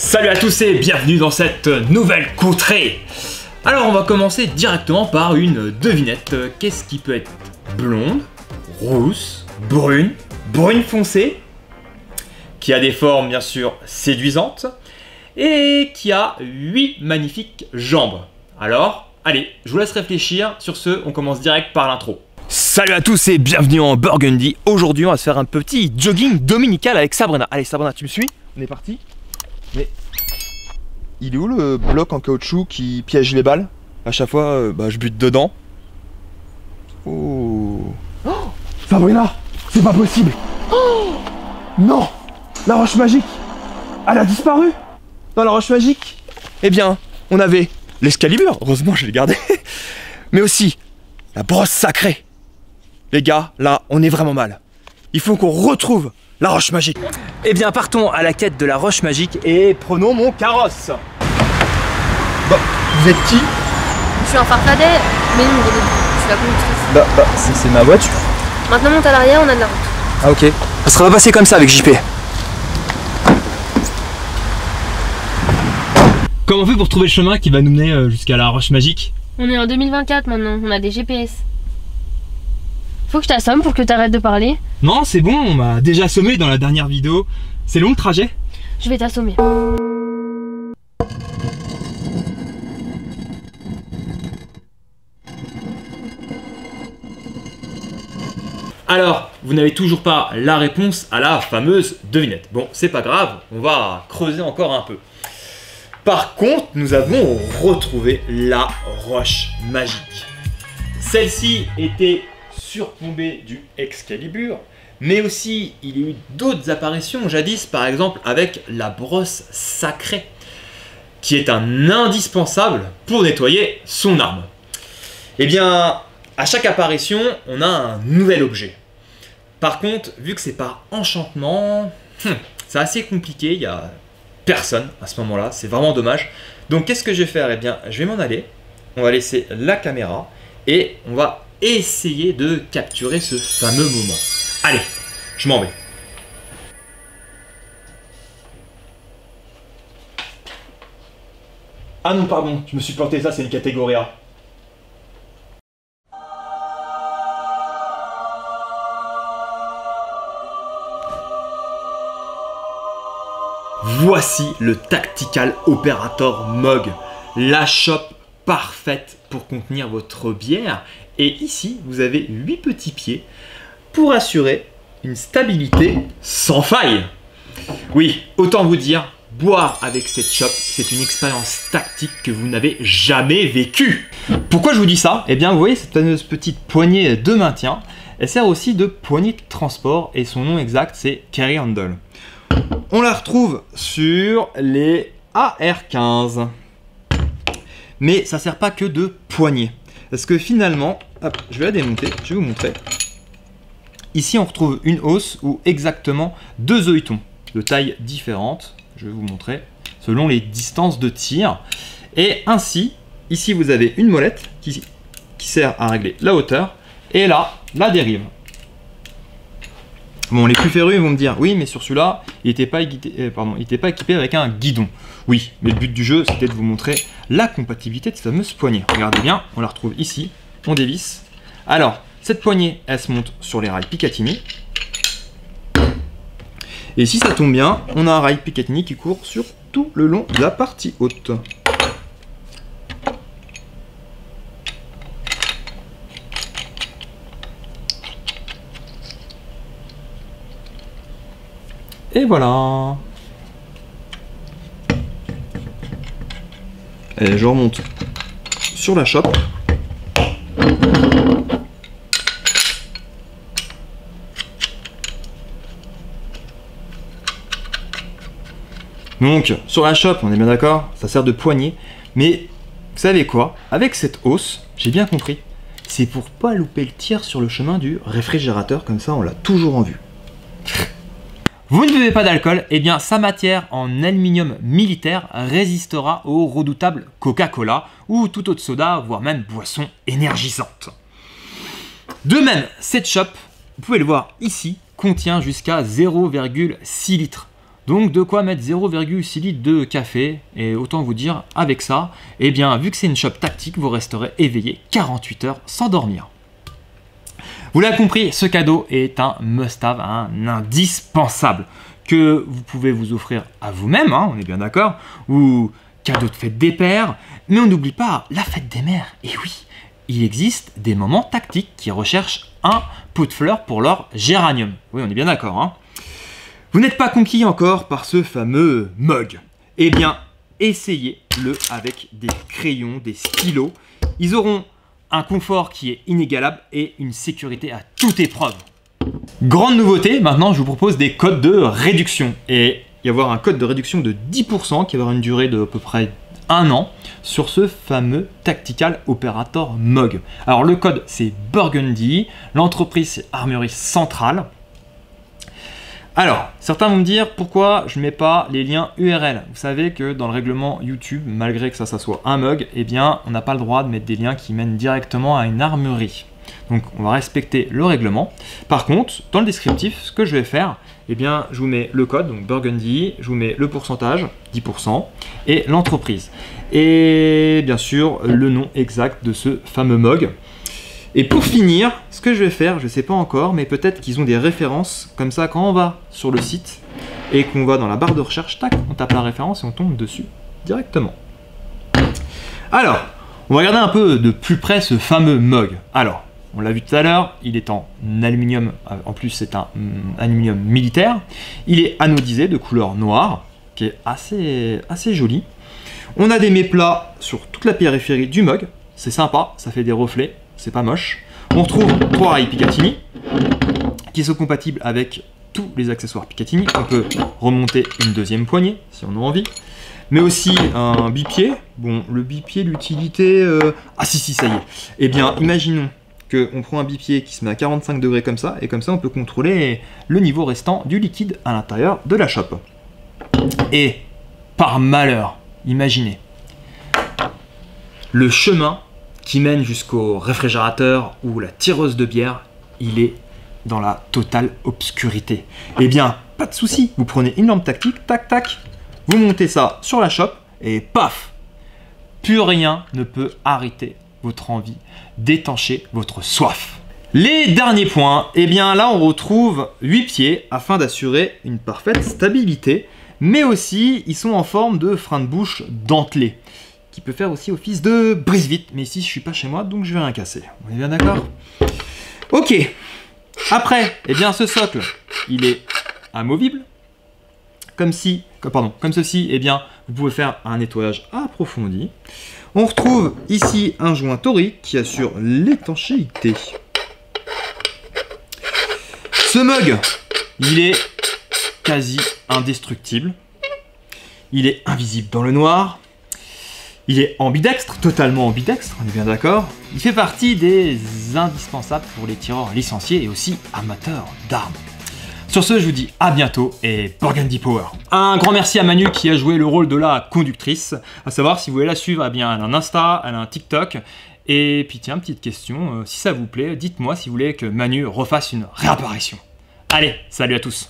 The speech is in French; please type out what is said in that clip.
Salut à tous et bienvenue dans cette nouvelle contrée. Alors on va commencer directement par une devinette. Qu'est-ce qui peut être blonde, rousse, brune, brune foncée, qui a des formes bien sûr séduisantes et qui a 8 magnifiques jambes. Alors, allez, je vous laisse réfléchir. Sur ce, on commence direct par l'intro. Salut à tous et bienvenue en Burgundy. Aujourd'hui, on va se faire un petit jogging dominical avec Sabrina. Allez Sabrina, tu me suis? On est parti. Mais il est où le bloc en caoutchouc qui piège les balles? À chaque fois, je bute dedans. Oh, Sabrina, c'est pas possible. Oh non, la roche magique, elle a disparu. dans la roche magique, eh bien, on avait l'Excalibur. Heureusement, je l'ai gardé. Mais aussi la brosse sacrée. Les gars, là, on est vraiment mal. Il faut qu'on retrouve la roche magique. Eh bien, partons à la quête de la roche magique et prenons mon carrosse. Bon, vous êtes qui? Je suis un farfadet, mais non, je suis la conductrice. C'est ma voiture. Maintenant monte à l'arrière, on a de la route. Ah ok. Ça sera pas passé comme ça avec JP. Comment on fait pour trouver le chemin qui va nous mener jusqu'à la roche magique? On est en 2024 maintenant, on a des GPS. Faut que je t'assomme pour que t'arrêtes de parler. Non, c'est bon, on m'a déjà assommé dans la dernière vidéo. C'est long le trajet? Je vais t'assommer. Alors, vous n'avez toujours pas la réponse à la fameuse devinette. Bon, c'est pas grave, on va creuser encore un peu. Par contre, nous avons retrouvé la roche magique. Celle-ci était surplombée du Excalibur, mais aussi il y a eu d'autres apparitions jadis, par exemple avec la brosse sacrée, qui est un indispensable pour nettoyer son arme. Eh bien, à chaque apparition, on a un nouvel objet. Par contre, vu que c'est par enchantement, c'est assez compliqué, il y a personne à ce moment-là, c'est vraiment dommage. Donc qu'est-ce que je vais faire? Eh bien, je vais m'en aller, on va laisser la caméra et on va essayer de capturer ce fameux moment. Allez, je m'en vais. Ah non, pardon, je me suis planté, ça c'est une catégorie A. Voici le Tactical Operator Mug, la chope parfaite pour contenir votre bière. Et ici, vous avez 8 petits pieds pour assurer une stabilité sans faille. Oui, autant vous dire, boire avec cette chope, c'est une expérience tactique que vous n'avez jamais vécue. Pourquoi je vous dis ça? Eh bien, vous voyez cette fameuse petite poignée de maintien, elle sert aussi de poignée de transport et son nom exact, c'est Carry Handle. On la retrouve sur les AR15. Mais ça ne sert pas que de poignée. Parce que finalement, hop, je vais la démonter, je vais vous montrer. Ici, on retrouve une hausse ou exactement 2 œilletons de taille différente. Je vais vous montrer selon les distances de tir. Et ainsi, ici, vous avez une molette qui sert à régler la hauteur. Et là, la dérive. Bon, les plus férus vont me dire, oui, mais sur celui-là, il n'était pas équipé avec un guidon. Oui, mais le but du jeu, c'était de vous montrer la compatibilité de cette fameuse poignée. Regardez bien, on la retrouve ici, on dévisse. Alors, cette poignée, elle se monte sur les rails Picatinny. Et si ça tombe bien, on a un rail Picatinny qui court sur tout le long de la partie haute. Et voilà. Et je remonte sur la chope. Donc, sur la chope, on est bien d'accord, ça sert de poignée. Mais, vous savez quoi? Avec cette hausse, j'ai bien compris, c'est pour pas louper le tir sur le chemin du réfrigérateur, comme ça on l'a toujours en vue. Vous ne buvez pas d'alcool, eh bien sa matière en aluminium militaire résistera au redoutable Coca-Cola ou tout autre soda, voire même boisson énergisante. De même, cette chope, vous pouvez le voir ici, contient jusqu'à 0,6 litres Donc de quoi mettre 0,6 litres de café, et autant vous dire, avec ça, eh bien vu que c'est une shop tactique, vous resterez éveillé 48 heures sans dormir. Vous l'avez compris, ce cadeau est un must-have, un indispensable, que vous pouvez vous offrir à vous-même, hein, on est bien d'accord, ou cadeau de fête des pères, mais on n'oublie pas la fête des mères. Et oui, il existe des moments tactiques qui recherchent un pot de fleurs pour leur géranium. Oui, on est bien d'accord. Hein. Vous n'êtes pas conquis encore par ce fameux mug. Eh bien, essayez-le avec des crayons, des stylos. Ils auront un confort qui est inégalable et une sécurité à toute épreuve. Grande nouveauté, maintenant je vous propose des codes de réduction. Et il y avoir un code de réduction de 10% qui va avoir une durée de à peu près 1 an sur ce fameux Tactical Operator Mug. Alors le code c'est Burgundy, l'entreprise c'est Armurerie Centrale. Alors, certains vont me dire pourquoi je ne mets pas les liens URL. Vous savez que dans le règlement YouTube, malgré que ça soit un mug, eh bien, on n'a pas le droit de mettre des liens qui mènent directement à une armurerie. Donc, on va respecter le règlement. Par contre, dans le descriptif, ce que je vais faire, eh bien, je vous mets le code, donc Burgundy, je vous mets le pourcentage, 10%, et l'entreprise. Et bien sûr, le nom exact de ce fameux mug. Et pour finir, ce que je vais faire, je ne sais pas encore, mais peut-être qu'ils ont des références, comme ça quand on va sur le site et qu'on va dans la barre de recherche, tac, on tape la référence et on tombe dessus directement. Alors, on va regarder un peu de plus près ce fameux mug. Alors, on l'a vu tout à l'heure, il est en aluminium, en plus c'est un aluminium militaire. Il est anodisé de couleur noire, qui est assez joli. On a des méplats sur toute la périphérie du mug, c'est sympa, ça fait des reflets. C'est pas moche. On retrouve 3 rails Picatinny qui sont compatibles avec tous les accessoires Picatinny. On peut remonter une deuxième poignée si on a envie. Mais aussi un bipied. Bon, le bipied, l'utilité... Ah si, ça y est. Eh bien, imaginons qu'on prend un bipied qui se met à 45 degrés comme ça, et comme ça on peut contrôler le niveau restant du liquide à l'intérieur de la chope. Et, par malheur, imaginez, le chemin qui mène jusqu'au réfrigérateur ou la tireuse de bière, il est dans la totale obscurité. Eh bien, pas de souci, vous prenez une lampe tactique, tac tac, vous montez ça sur la chope et paf, plus rien ne peut arrêter votre envie d'étancher votre soif. Les derniers points, eh bien là on retrouve 8 pieds afin d'assurer une parfaite stabilité, mais aussi ils sont en forme de frein de bouche dentelé, qui peut faire aussi office de brise-vite, mais ici je suis pas chez moi donc je vais rien casser. On est bien d'accord? Ok. Après, eh bien ce socle, il est amovible. Comme ceci, eh bien vous pouvez faire un nettoyage approfondi. On retrouve ici un joint torique qui assure l'étanchéité. Ce mug, il est quasi indestructible. Il est invisible dans le noir. Il est ambidextre, totalement ambidextre, on est bien d'accord. Il fait partie des indispensables pour les tireurs licenciés et aussi amateurs d'armes. Sur ce, je vous dis à bientôt et Burgundy Power. Un grand merci à Manu qui a joué le rôle de la conductrice. À savoir, si vous voulez la suivre, eh bien, elle a un Insta, elle a un TikTok. Et puis tiens, petite question, si ça vous plaît, dites-moi si vous voulez que Manu refasse une réapparition. Allez, salut à tous.